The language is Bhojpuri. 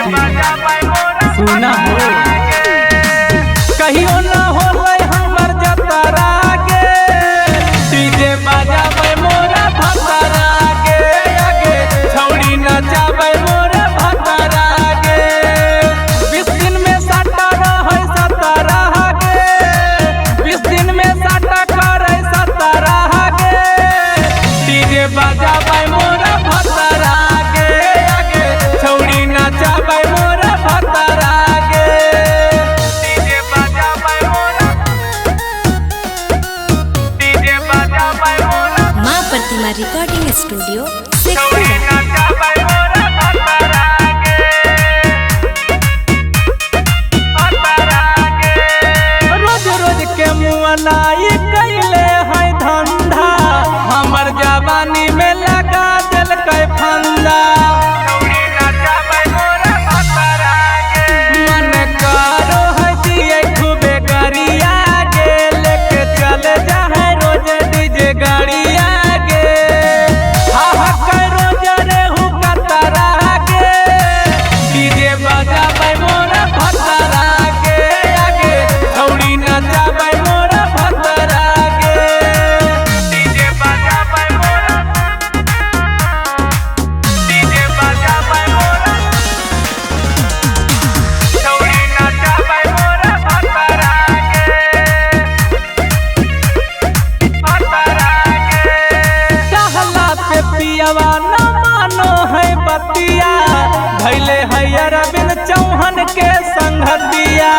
सुना हो कहियो ना हो हमर जतरा के डीजे बजाबै मोरा भतरा के आगे छौड़ी नचाबै मोरा भतरा के 20 दिन में साटा रहै 17 के 20 दिन में साटा करै 17 के डीजे बजाबै मोरा भतरा के आगे छौड़ी नचाबै मोरा भतरा के डीजे बजाबै मोरा माँ प्रतिमा रिकॉर्डिंग स्टूडियो छौड़ी नचाबै मोरा भतरा के रोज रोज के मुअलाई कैले है धंधा हमर जवानी में लगा देलकै फंदा मन करो है दिए खूबे गरिया गे लेके चल जा है रोज डीजे गाड़िया गे रोज रे हूँ कतरा के डीजे बजाबै मोरा भतरा के आगे छौड़ी नचाबै मोरा भतरा के डीजे बजाबै मोरा छौड़ी नचाबै मोरा भतरा के कहला पे पियवा न मानो है बतिया भैले है अरविंद चौहान के संगतिया